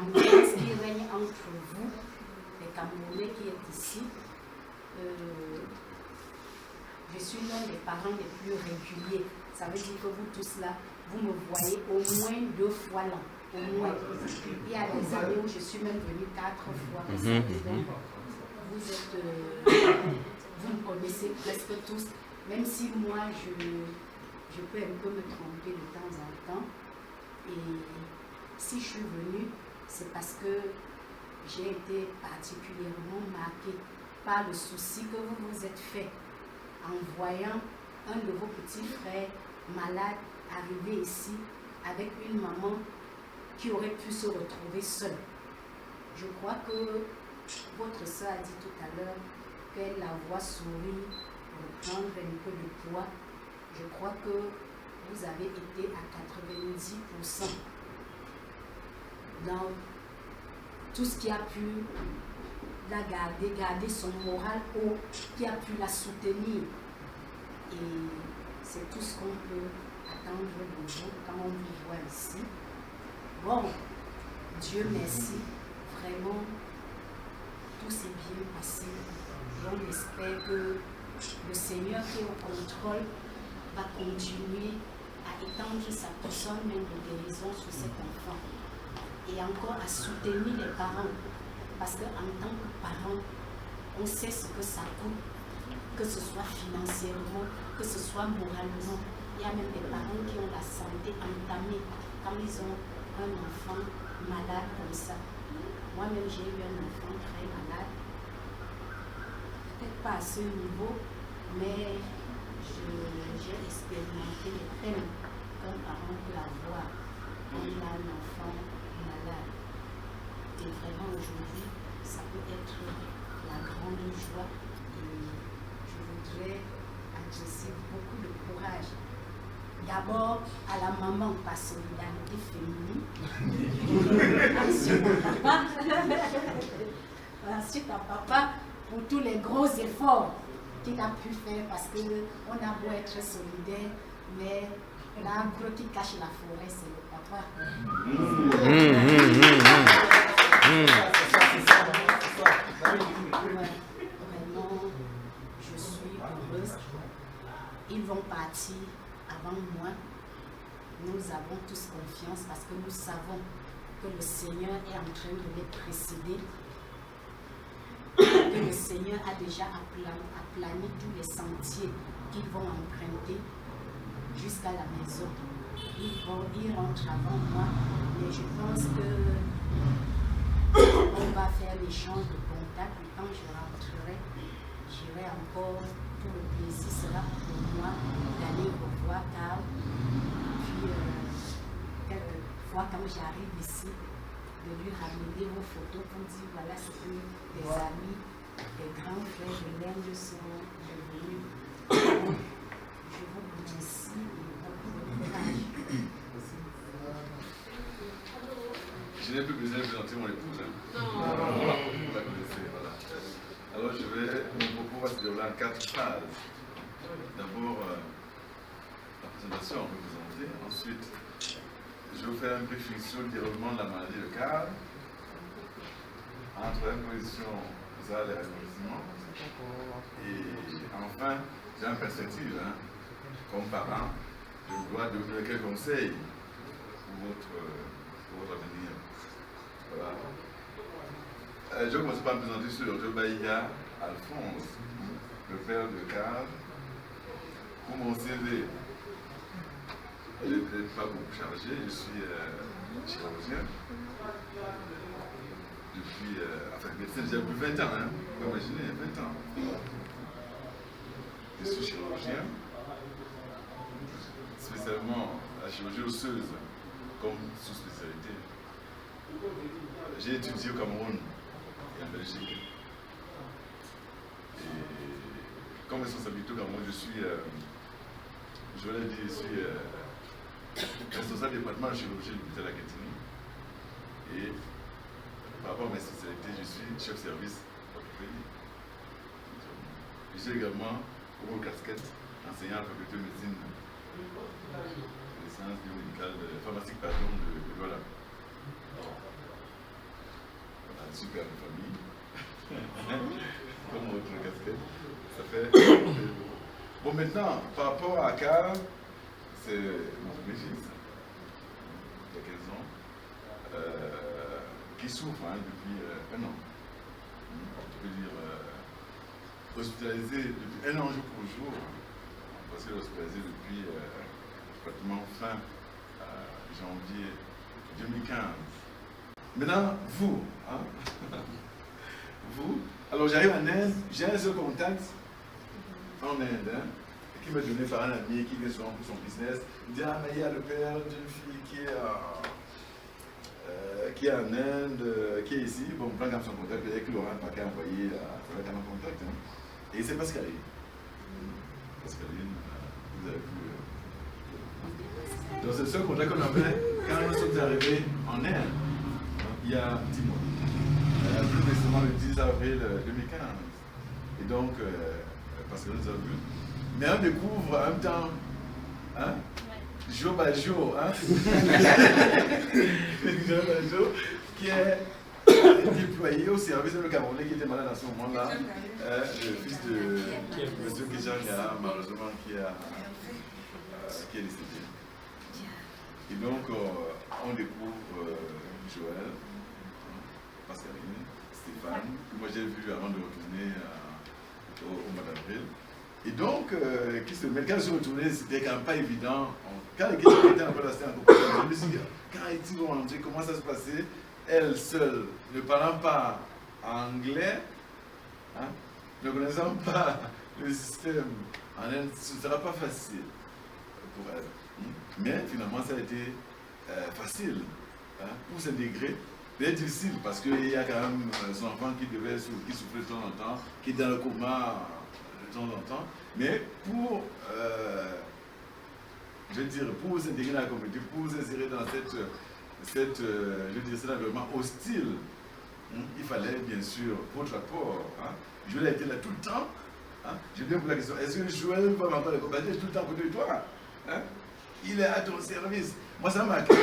l'ambiance qui règne entre vous, les Camerounais qui êtes ici. Je suis l'un des parents les plus réguliers. Ça veut dire que vous tous là, vous me voyez au moins 2 fois l'an. Au moins. Il y a des années où je suis même venue 4 fois. Vous me connaissez presque tous, même si moi je peux un peu me tromper de temps en temps. Et si je suis venue, c'est parce que j'ai été particulièrement marquée par le souci que vous vous êtes fait en voyant un de vos petits frères malade arriver ici avec une maman qui aurait pu se retrouver seule. Je crois que votre soeur a dit tout à l'heure qu'elle la voit sourire, reprendre un peu de poids. Je crois que vous avez été à 90% dans tout ce qui a pu la garder son moral haut, qui a pu la soutenir. Et c'est tout ce qu'on peut attendre de vous quand on vous voit ici. Bon, Dieu merci, vraiment, tout s'est bien passé. Et on espère que le Seigneur qui est au contrôle va continuer à étendre sa personne même de guérison sur cet enfant. Et encore à soutenir les parents. Parce qu'en tant que parent, on sait ce que ça coûte, que ce soit financièrement, que ce soit moralement. Il y a même des parents qui ont la santé entamée quand ils ont un enfant malade comme ça. Moi-même, j'ai eu un enfant très malade. Peut-être pas à ce niveau, mais j'ai expérimenté les peines qu'un parent peut avoir quand il a un enfant malade. Et vraiment aujourd'hui, ça peut être la grande joie et je voudrais adresser beaucoup de courage. D'abord à la maman par solidarité féminine, ensuite à papa pour tous les gros efforts qu'il a pu faire parce qu'on a beau être solidaire, mais l'arbre qui cache la forêt, c'est le papa. Vraiment, je suis heureuse. Ils vont partir avant moi. Nous avons tous confiance parce que nous savons que le Seigneur est en train de les précéder. Que le Seigneur a déjà aplani tous les sentiers qu'ils vont emprunter jusqu'à la maison. Ils rentrent avant moi, mais je pense que on va faire l'échange de contacts et quand je rentrerai, j'irai encore, tout le plaisir sera pour moi d'aller revoir Carl. Puis, quelquefois, quand j'arrive ici, de lui ramener vos photos pour dire voilà ce que des amis, des grands frères de l'Inde sont devenus. Je vous remercie et beaucoup de courage. Je n'ai plus besoin de présenter mon épouse. Vous la connaissez, voilà. Alors je vais, mon propos va se dérouler en 4 phases. D'abord, la présentation, on peut présenter. Ensuite, je vais vous faire un briefing sur le déroulement de la maladie de Carl. En troisième position, vous avez les remerciements. Et enfin, j'ai une perspective, comme parent, je dois donner quelques conseils pour votre avenir. Voilà. Je vais commencer par me présenter sur le Baïga Alphonse, le père de Carl. Pour mon CV, je n'ai peut-être pas beaucoup chargé, je suis chirurgien. Depuis, médecin, j'ai plus 20 ans, vous imaginez, 20 ans. Je suis chirurgien, spécialement la chirurgie osseuse comme sous-spécialité. J'ai étudié au Cameroun et en Belgique. Et comme responsabilité au Cameroun, je suis, je l'ai dit, je suis responsable du département de chirurgie de l'hôpital à Kétini. Et par rapport à mes spécialités, je suis chef service orthopédie. Je suis également, pour une casquette, enseignant à la faculté de médecine, des sciences biomédicales, pharmaciques, pardon, de Douala. suis père de famille. Comme votre casquette. Ça fait. Bon, maintenant, par rapport à Carl, c'est notre régime. Il y a 15 ans. Qui souffre depuis 1 an. Je peux dire hospitalisé depuis 1 an jour pour jour. Parce qu'il est hospitalisé depuis pratiquement fin janvier 2015. Maintenant, vous, vous, alors j'arrive en Inde, j'ai un seul contact en Inde, qui m'a donné par un ami qui vient souvent pour son business. Il dit, mais il y a le père d'une fille qui est en Inde, qui est ici. Bon, on prend comme son contact, peut-être que Laurent Paquet a envoyé, ça va être en contact. Et c'est Pascaline. Pascaline, vous avez pu. Donc c'est le seul contact qu'on avait quand nous sommes arrivés en Inde, il y a 10 mois. Plus précisément le 10 avril 2015. Et donc, parce que nous avons vu. Mais on découvre en même temps, jour par jour, qui est déployé au service de le Camerounais qui était malade à ce moment-là, le fils de M. Kijanga, malheureusement, qui est décédé. Et donc, on découvre Joël, Pascaline, Stéphane, que moi j'ai vu avant de retourner au mois d'avril. Et donc, quand je suis retourné, c'était quand même pas évident. Quand les gens étaient en train d'assister en compagnie, je me suis dit, quand ils vont rentrer, comment ça se passait? Elle seule, ne parlant pas anglais, ne connaissant pas le système en Inde, ce ne sera pas facile pour elle. Mais finalement, ça a été facile pour s'intégrer. C'est difficile parce qu'il y a quand même son enfant qui souffrait de temps en temps, qui est dans le coma de temps en temps. Mais pour, pour s'intégrer dans la communauté, pour s'insérer dans cet environnement hostile, il fallait bien sûr votre apport. Joël a été là tout le temps. Je viens pour la question, est-ce que Joël va m'entendre combattre tout le temps à côté de toi? Il est à ton service. Moi, ça m'a marqué.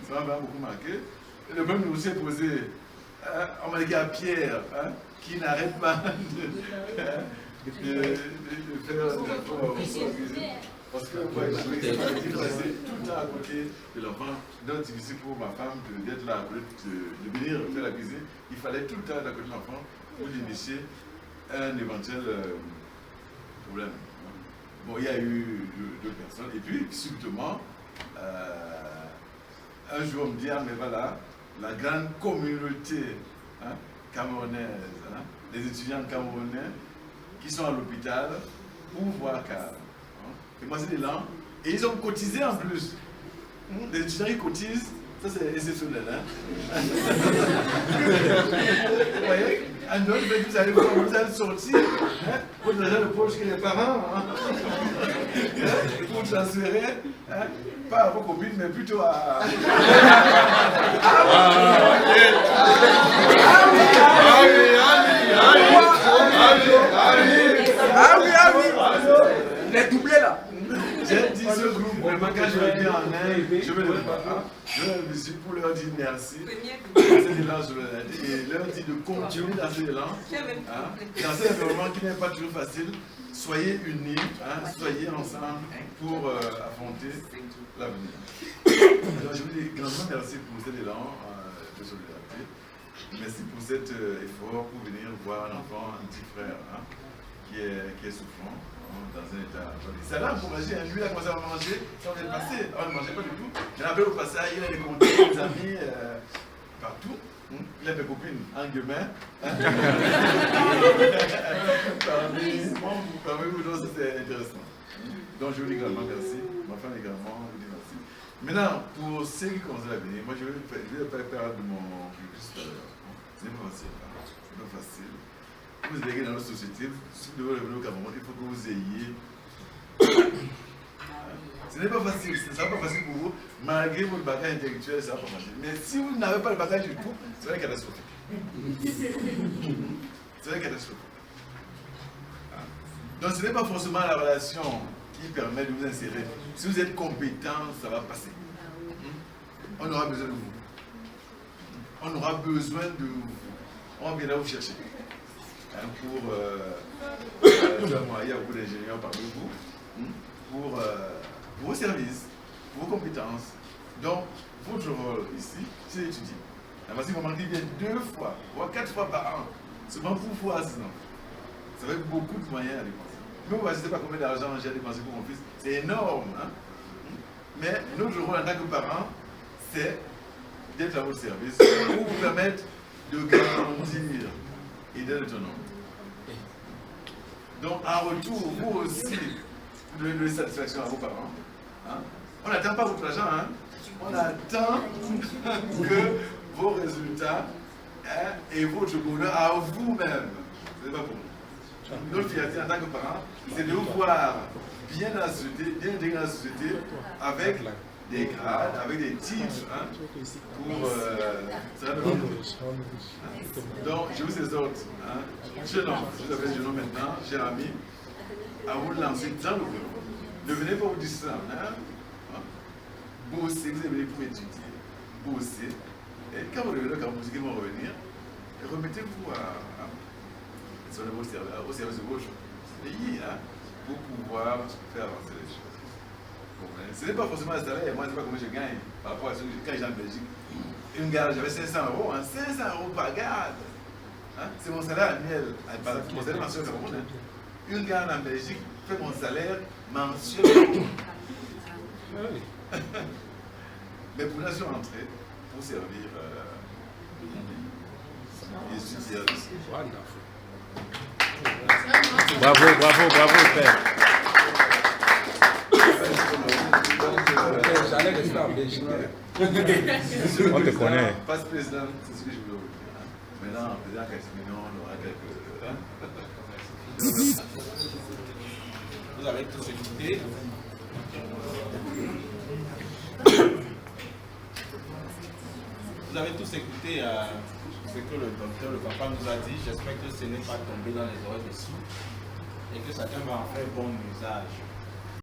Ça m'a beaucoup marqué. Le problème nous s'est posé. On m'a dit à Pierre, qui n'arrête pas de faire l'effort. Parce que il passait tout le temps à côté de l'enfant. Donc, c'est difficile pour ma femme d'être là, de venir faire la cuisine. Il fallait tout le temps être à côté de l'enfant pour dénicher un éventuel problème. Bon, il y a eu 2 personnes. Et puis, subtement, un jour, on me dit, mais voilà, la grande communauté camerounaise, les étudiants camerounais qui sont à l'hôpital pour voir Carl. Et moi, c'est des langues. Et ils ont cotisé en plus. Les étudiants, ils cotisent. Ça, c'est exceptionnel. Vous voyez? Un autre, vous allez voir, vous allez sortir. Pour l'argent de poche que les parents. Pour transférer. Pas à vos copines, mais plutôt à. Les doublés là. J'ai dit ce groupe, vraiment, quand je reviens en Inde, je vais les visiter pour leur dire merci. Et leur dire de continuer dans cet élan. Dans cet environnement qui n'est pas toujours facile, soyez unis, soyez ensemble pour affronter l'avenir. Alors je vous dis grandement merci pour cet élan de solidarité. Merci pour cet effort pour venir voir un enfant, un petit frère qui est souffrant. Dans un état. Ça l'a encouragé, lui il a commencé à manger, ça on est passé, on ne mangeait pas du tout. Je rappelle au passage, il a des contacts, des amis partout. Il a des copines en guillemets. Parmi vous, donc c'était intéressant. Donc je vous dis grandement merci, ma femme également, je vous dis merci. Maintenant, pour ceux qui commencent à venir, moi je vais faire part de mon cursus tout à l'heure. Ce n'est pas facile, c'est pas facile. Vous êtes dans notre société, si vous devez revenir au Cameroun, il faut que vous ayez. Ce n'est pas facile, ce ne sera pas facile pour vous, malgré votre bagage intellectuel, ce ne sera pas facile. Mais si vous n'avez pas le bagage du tout, c'est une catastrophe. C'est une catastrophe. Donc ce n'est pas forcément la relation qui permet de vous insérer. Si vous êtes compétent, ça va passer. On aura besoin de vous. on aura besoin de vous. On viendra vous chercher. Hein, pour il y a beaucoup d'ingénieurs parmi vous. Pour vos services, vos compétences. Donc, votre rôle ici, c'est d'étudier. Parce que vous manquez bien 2 fois, voire 4 fois par an. Souvent pour fois, sinon. Ça va être beaucoup de moyens à dépenser. Nous, je ne sais pas combien d'argent j'ai dépensé pour mon fils. C'est énorme. Hein? Mais notre rôle en tant que parent, c'est d'être à votre service pour vous permettre de grandir et d'être autonome. Donc, en retour, vous aussi, vous devez donner satisfaction à vos parents. Hein? On n'attend pas votre argent, hein? On attend que vos résultats et votre bonheur à vous-même. Ce n'est pas pour nous. Notre fierté en tant que parents, c'est de vous voir bien dans la société, bien intégré dans la société, avec des grades, avec des titres, hein, pour donc, je vous exhorte, hein, jeune homme, je vous appelle jeune homme maintenant, cher ami, à vous lancer dans le bureau. Ne venez pas vous dire ça, hein. Bossez, vous avez pour étudier, bossez. Et quand vous revenez, quand vous vont revenir, remettez-vous au service de votre pays, hein, pour pouvoir faire avancer les choses. Ce n'est pas forcément le salaire, moi je ne sais pas combien je gagne par rapport à ce que quand j'étais en Belgique. Une garde, j'avais 500 €, hein, 500 € par garde. Hein, c'est mon salaire annuel, mon salaire mensuel au Cameroun. Hein. Une garde en Belgique fait mon salaire mensuel. Mais pour la rentrée, pour servir les étudiants. Bravo, père. J'allais rester en Belgique. On te connaît. Passe président, c'est ce que je voulais vous dire. Hein. Maintenant, président Cassimino, on aura quelques. Hein. Vous avez tous écouté. Vous avez tous écouté ce que le docteur, le papa nous a dit. J'espère que ce n'est pas tombé dans les oreilles des sourds et que chacun va en faire bon usage.